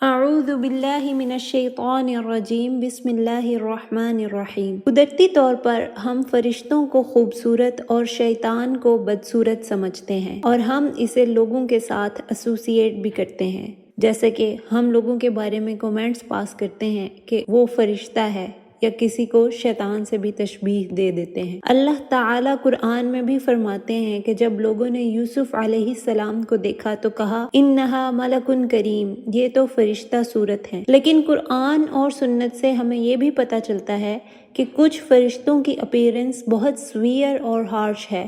اعوذ باللہ من الشیطان الرجیم بسم اللہ الرحمن الرحیم۔ قدرتی طور پر ہم فرشتوں کو خوبصورت اور شیطان کو بدصورت سمجھتے ہیں، اور ہم اسے لوگوں کے ساتھ ایسوسیٹ بھی کرتے ہیں، جیسے کہ ہم لوگوں کے بارے میں کومنٹس پاس کرتے ہیں کہ وہ فرشتہ ہے، یا کسی کو شیطان سے بھی تشبیہ دے دیتے ہیں۔ اللہ تعالیٰ قرآن میں بھی فرماتے ہیں کہ جب لوگوں نے یوسف علیہ السلام کو دیکھا تو کہا انہا ملک کریم، یہ تو فرشتہ صورت ہے۔ لیکن قرآن اور سنت سے ہمیں یہ بھی پتہ چلتا ہے کہ کچھ فرشتوں کی اپیرنس بہت سویئر اور ہارش ہے،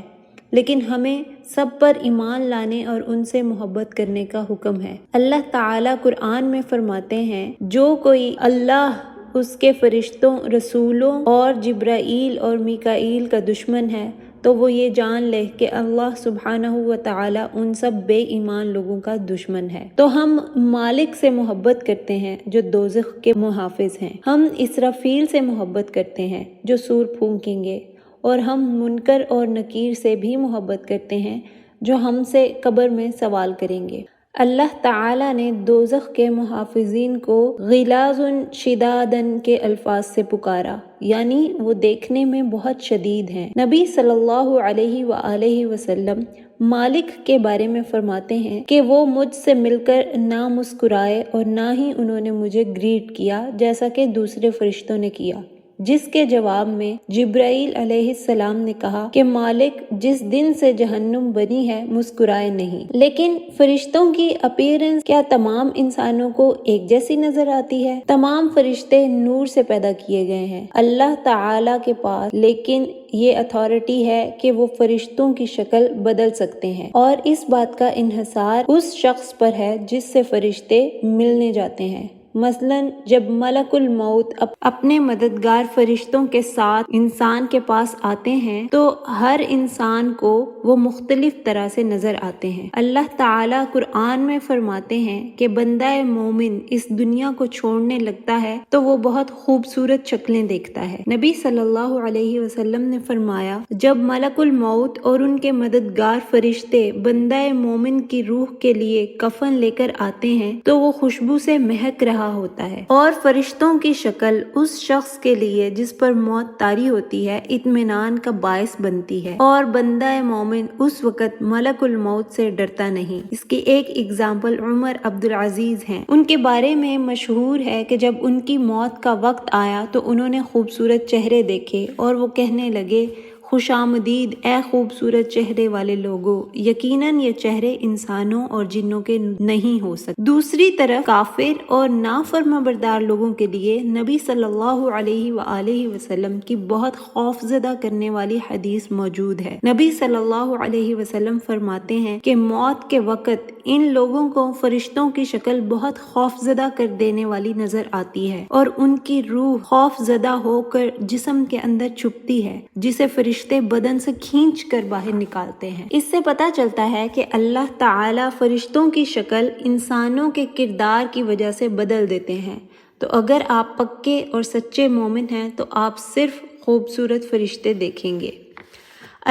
لیکن ہمیں سب پر ایمان لانے اور ان سے محبت کرنے کا حکم ہے۔ اللہ تعالیٰ قرآن میں فرماتے ہیں جو کوئی اللہ، اس کے فرشتوں، رسولوں اور جبرائیل اور میکائیل کا دشمن ہے تو وہ یہ جان لے کہ اللہ سبحانہ و تعالیٰ ان سب بے ایمان لوگوں کا دشمن ہے۔ تو ہم مالک سے محبت کرتے ہیں جو دوزخ کے محافظ ہیں، ہم اسرافیل سے محبت کرتے ہیں جو سور پھونکیں گے، اور ہم منکر اور نکیر سے بھی محبت کرتے ہیں جو ہم سے قبر میں سوال کریں گے۔ اللہ تعالیٰ نے دوزخ کے محافظین کو غلاظ شدادن کے الفاظ سے پکارا، یعنی وہ دیکھنے میں بہت شدید ہیں۔ نبی صلی اللہ علیہ وآلہ وسلم مالک کے بارے میں فرماتے ہیں کہ وہ مجھ سے مل کر نہ مسکرائے اور نہ ہی انہوں نے مجھے گریٹ کیا جیسا کہ دوسرے فرشتوں نے کیا، جس کے جواب میں جبرائیل علیہ السلام نے کہا کہ مالک جس دن سے جہنم بنی ہے مسکرائے نہیں۔ لیکن فرشتوں کی اپیرنس کیا تمام انسانوں کو ایک جیسی نظر آتی ہے؟ تمام فرشتے نور سے پیدا کیے گئے ہیں اللہ تعالی کے پاس، لیکن یہ اتھارٹی ہے کہ وہ فرشتوں کی شکل بدل سکتے ہیں، اور اس بات کا انحصار اس شخص پر ہے جس سے فرشتے ملنے جاتے ہیں۔ مثلاً جب ملک الموت اپنے مددگار فرشتوں کے ساتھ انسان کے پاس آتے ہیں تو ہر انسان کو وہ مختلف طرح سے نظر آتے ہیں۔ اللہ تعالیٰ قرآن میں فرماتے ہیں کہ بندہ مومن اس دنیا کو چھوڑنے لگتا ہے تو وہ بہت خوبصورت شکلیں دیکھتا ہے۔ نبی صلی اللہ علیہ وسلم نے فرمایا جب ملک الموت اور ان کے مددگار فرشتے بندہ مومن کی روح کے لیے کفن لے کر آتے ہیں تو وہ خوشبو سے مہک رہا ہوتا ہے، اور فرشتوں کی شکل اس شخص کے لیے جس پر موت طاری ہوتی ہے اطمینان کا باعث بنتی ہے، اور بندہ مومن اس وقت ملک الموت سے ڈرتا نہیں۔ اس کی ایک اگزامپل عمر عبدالعزیز ہیں۔ ان کے بارے میں مشہور ہے کہ جب ان کی موت کا وقت آیا تو انہوں نے خوبصورت چہرے دیکھے اور وہ کہنے لگے خوش آمدید اے خوبصورت چہرے والے لوگوں، یقیناً یہ چہرے انسانوں اور جنوں کے نہیں ہو سکتے۔ دوسری طرف کافر اور نافرمانبردار لوگوں کے لیے نبی صلی اللہ علیہ وآلہ وسلم کی بہت خوفزدہ کرنے والی حدیث موجود ہے۔ نبی صلی اللہ علیہ وسلم فرماتے ہیں کہ موت کے وقت ان لوگوں کو فرشتوں کی شکل بہت خوفزدہ کر دینے والی نظر آتی ہے، اور ان کی روح خوفزدہ ہو کر جسم کے اندر چھپتی ہے جسے فرشتے بدن سے کھینچ کر باہر نکالتے ہیں۔ اس سے پتہ چلتا ہے کہ اللہ تعالیٰ فرشتوں کی شکل انسانوں کے کردار کی وجہ سے بدل دیتے ہیں۔ تو اگر آپ پکے اور سچے مومن ہیں تو آپ صرف خوبصورت فرشتے دیکھیں گے۔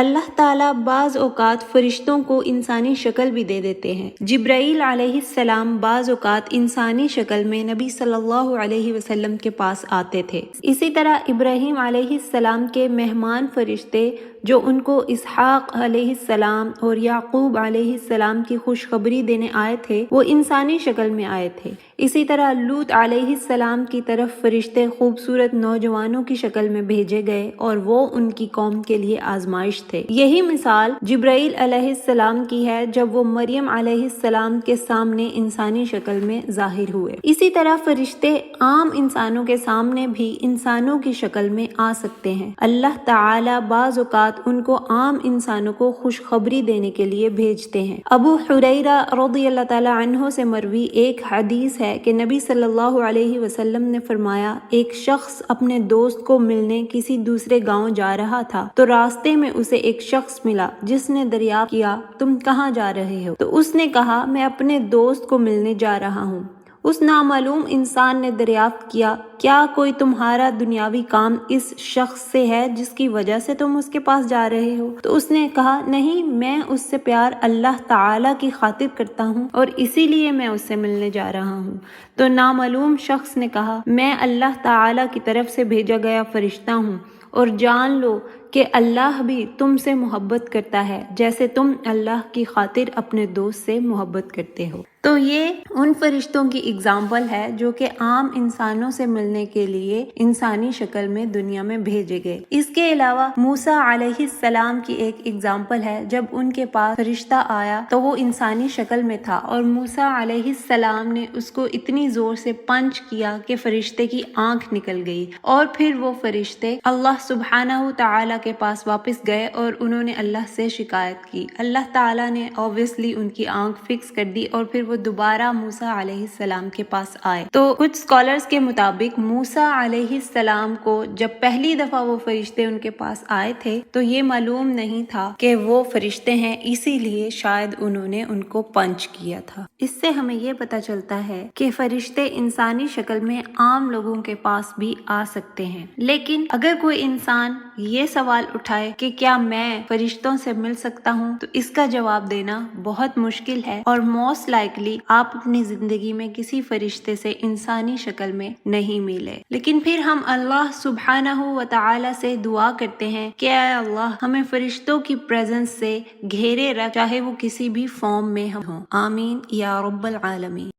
اللہ تعالیٰ بعض اوقات فرشتوں کو انسانی شکل بھی دے دیتے ہیں۔ جبرائیل علیہ السلام بعض اوقات انسانی شکل میں نبی صلی اللہ علیہ وسلم کے پاس آتے تھے۔ اسی طرح ابراہیم علیہ السلام کے مہمان فرشتے جو ان کو اسحاق علیہ السلام اور یعقوب علیہ السلام کی خوشخبری دینے آئے تھے وہ انسانی شکل میں آئے تھے۔ اسی طرح لوط علیہ السلام کی طرف فرشتے خوبصورت نوجوانوں کی شکل میں بھیجے گئے اور وہ ان کی قوم کے لیے آزمائش تھے۔ یہی مثال جبرائیل علیہ السلام کی ہے جب وہ مریم علیہ السلام کے سامنے انسانی شکل میں ظاہر ہوئے۔ اسی طرح فرشتے عام انسانوں کے سامنے بھی انسانوں کی شکل میں آ سکتے ہیں۔ اللہ تعالیٰ بعض اوقات ان کو عام انسانوں کو خوشخبری دینے کے لیے بھیجتے ہیں۔ ابو ہریرہ رضی اللہ تعالی عنہ سے مروی ایک حدیث ہے کہ نبی صلی اللہ علیہ وسلم نے فرمایا ایک شخص اپنے دوست کو ملنے کسی دوسرے گاؤں جا رہا تھا تو راستے میں اسے ایک شخص ملا جس نے دریافت کیا تم کہاں جا رہے ہو؟ تو اس نے کہا میں اپنے دوست کو ملنے جا رہا ہوں۔ اس نامعلوم انسان نے دریافت کیا کیا کوئی تمہارا دنیاوی کام اس شخص سے ہے جس کی وجہ سے تم اس کے پاس جا رہے ہو؟ تو اس نے کہا نہیں، میں اس سے پیار اللہ تعالیٰ کی خاطر کرتا ہوں اور اسی لیے میں اس سے ملنے جا رہا ہوں۔ تو نامعلوم شخص نے کہا میں اللہ تعالیٰ کی طرف سے بھیجا گیا فرشتہ ہوں اور جان لو کہ اللہ بھی تم سے محبت کرتا ہے جیسے تم اللہ کی خاطر اپنے دوست سے محبت کرتے ہو۔ تو یہ ان فرشتوں کی اگزامپل ہے جو کہ عام انسانوں سے ملنے کے لیے انسانی شکل میں دنیا میں بھیجے گئے۔ اس کے علاوہ موسیٰ علیہ السلام کی ایک اگزامپل ہے، جب ان کے پاس فرشتہ آیا تو وہ انسانی شکل میں تھا اور موسیٰ علیہ السلام نے اس کو اتنی زور سے پنچ کیا کہ فرشتے کی آنکھ نکل گئی، اور پھر وہ فرشتے اللہ سبحانہ تعالیٰ کے پاس واپس گئے اور انہوں نے اللہ سے شکایت کی۔ اللہ تعالیٰ نے obviously ان کی آنکھ فکس کر دی اور پھر وہ دوبارہ موسیٰ علیہ السلام کے پاس آئے۔ تو کچھ اسکالرز کے مطابق موسیٰ علیہ السلام کو جب پہلی دفعہ وہ فرشتے ان کے پاس آئے تھے تو یہ معلوم نہیں تھا کہ وہ فرشتے ہیں، اسی لیے شاید انہوں نے ان کو پنچ کیا تھا۔ اس سے ہمیں یہ پتہ چلتا ہے کہ فرشتے انسانی شکل میں عام لوگوں کے پاس بھی آ سکتے ہیں، لیکن اگر کوئی انسان یہ سوال اٹھائے کہ کیا میں فرشتوں سے مل سکتا ہوں، تو اس کا جواب دینا بہت مشکل ہے، اور موسٹ لائکلی آپ اپنی زندگی میں کسی فرشتے سے انسانی شکل میں نہیں ملے۔ لیکن پھر ہم اللہ سبحانہ و تعالی سے دعا کرتے ہیں کہ اے اللہ ہمیں فرشتوں کی پریزنس سے گھیرے رکھ، چاہے وہ کسی بھی فارم میں ہوں۔ آمین یا رب العالمین۔